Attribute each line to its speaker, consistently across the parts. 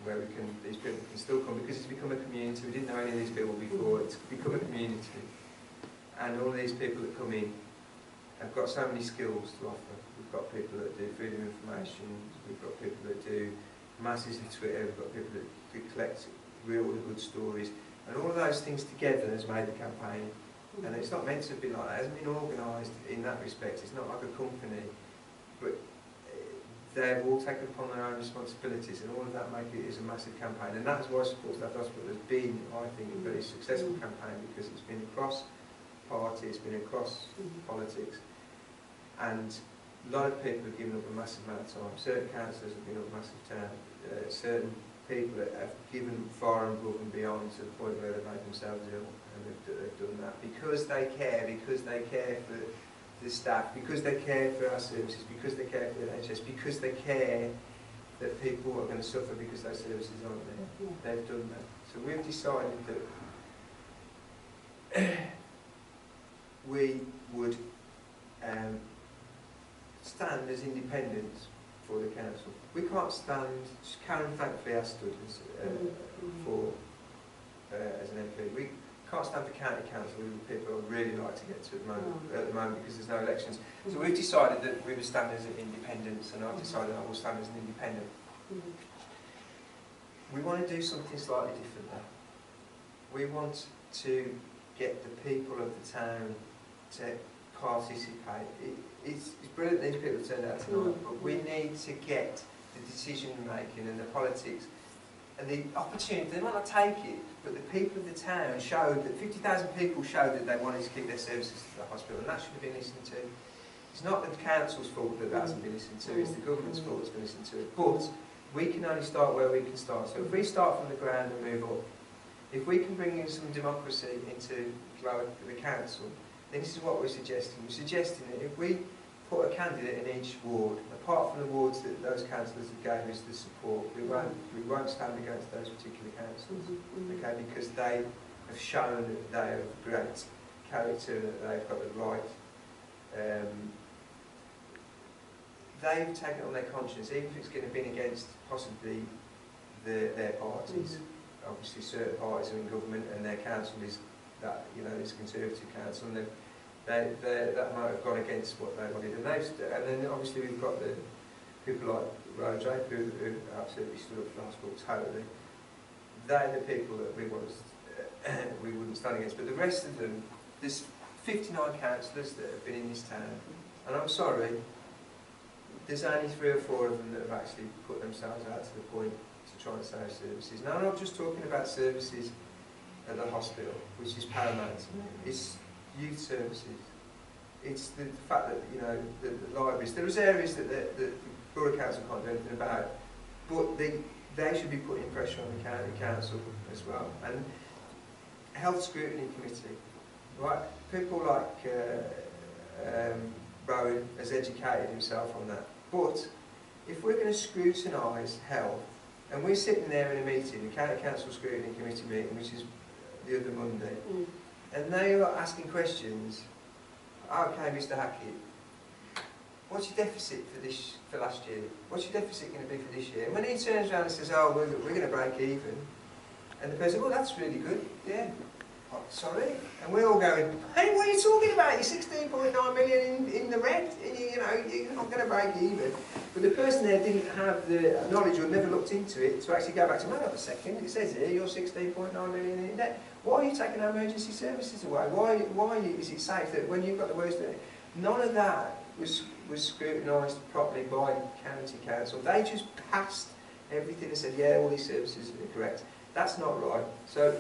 Speaker 1: where these people can still come, because it's become a community. We didn't know any of these people before. It's become a community, and all of these people that come in have got so many skills to offer. We've got people that do freedom of information. We've got people that do masses of Twitter. We've got people that collect real good stories, and all of those things together has made the campaign. And it's not meant to be like that. It hasn't been organised in that respect. It's not like a company, but they've all taken upon their own responsibilities, and all of that make it is a massive campaign. And that's why Support Stafford Hospital has been, I think, a very successful campaign, because it's been across party, it's been across politics, and a lot of people have given up a massive amount of time. Certain councillors have given up a massive time. Certain people have given far and above and beyond, to the point where they've made themselves ill, and they've done that because they care for the staff, because they care for our services, because they care for the NHS, because they care that people are going to suffer because those services aren't there. They've done that. So we've decided that we would stand as independents for the council. We can't stand, Karen thankfully has stood as, as an MP. We can't stand for county council, with people I really like to get to at the moment because there's no elections. So we've decided that we would stand as independents, and I've decided I will stand as an independent. We want to do something slightly different now. We want to get the people of the town to participate. It's brilliant these people turned out tonight, but we need to get the decision making and the politics and the opportunity. They might not take it, but the people of the town showed that 50,000 people showed that they wanted to keep their services to the hospital, and that should have been listened to. It's not the council's fault that that hasn't been listened to, it's the government's fault that's been listened to it. But we can only start where we can start. So if we start from the ground and move up, if we can bring in some democracy into the council, then this is what we're suggesting. We're suggesting that if we put a candidate in each ward, apart from the wards that those councillors have gave us the support, we won't stand against those particular councillors, okay, because they have shown that they have great character, that they've got the right. They've taken it on their conscience, even if it's going to be against possibly their parties. Obviously, certain parties are in government, and their council is that, you know, this Conservative council, and that might have gone against what they wanted. And then obviously we've got the people like Rowe Draper who absolutely stood up for the hospital totally. They're the people that we wouldn't stand against. But the rest of them, there's 59 councillors that have been in this town, and I'm sorry, there's only 3 or 4 of them that have actually put themselves out to the point to try and save services. Now, I'm not just talking about services at the hospital, which is paramount. It's youth services. It's the fact that, you know, the libraries. There's areas that the Borough Council can't do anything about, but they should be putting pressure on the county council as well. And health scrutiny committee, right? People like Rowan has educated himself on that. But if we're going to scrutinise health, and we're sitting there in a meeting, the county council scrutiny committee meeting, which is the other Monday, and they are asking questions. Okay, Mr. Hackett, what's your deficit for last year? What's your deficit going to be for this year? And when he turns around and says, oh, we're going to break even, and the person, well, that's really good, yeah. Oh, sorry? And we're all going, hey, what are you talking about? You're 16.9 million in the red, and you know, you're not going to break even. But the person there didn't have the knowledge or never looked into it to actually go back to, hang on a second, it says here you're 16.9 million in debt. Why are you taking our emergency services away? Why is it safe that when you've got the worst? None of that was scrutinised properly by county council. They just passed everything and said, yeah, all these services are correct. That's not right. So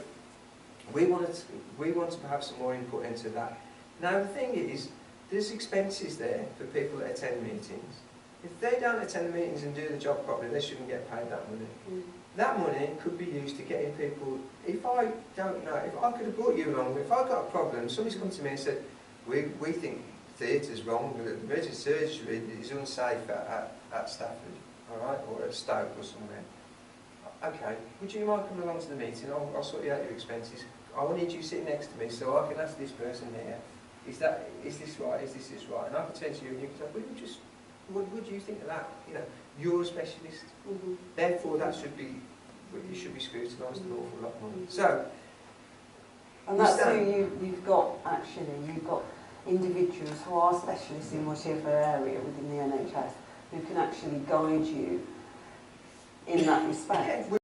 Speaker 1: we want to have some more input into that. Now the thing is, there's expenses there for people that attend meetings. If they don't attend the meetings and do the job properly, they shouldn't get paid that money. That money could be used to get in people. If I don't know, if I could have brought you along, if I got a problem, somebody's come to me and said, we think theatre's wrong, the emergency surgery is unsafe at Stafford, all right, or at Stoke or somewhere. Okay, would you mind coming along to the meeting? I'll sort you out your expenses. I will need you sitting next to me so I can ask this person here, is this right, is this right? And I can turn to you and you can say, what would you think of that? You know, you're a specialist. Therefore, that should be but you should be scrutinised an awful lot more. So,
Speaker 2: and that's who you've got, actually, you've got individuals who are specialists in whatever area within the NHS who can actually guide you in that respect.
Speaker 1: Yeah,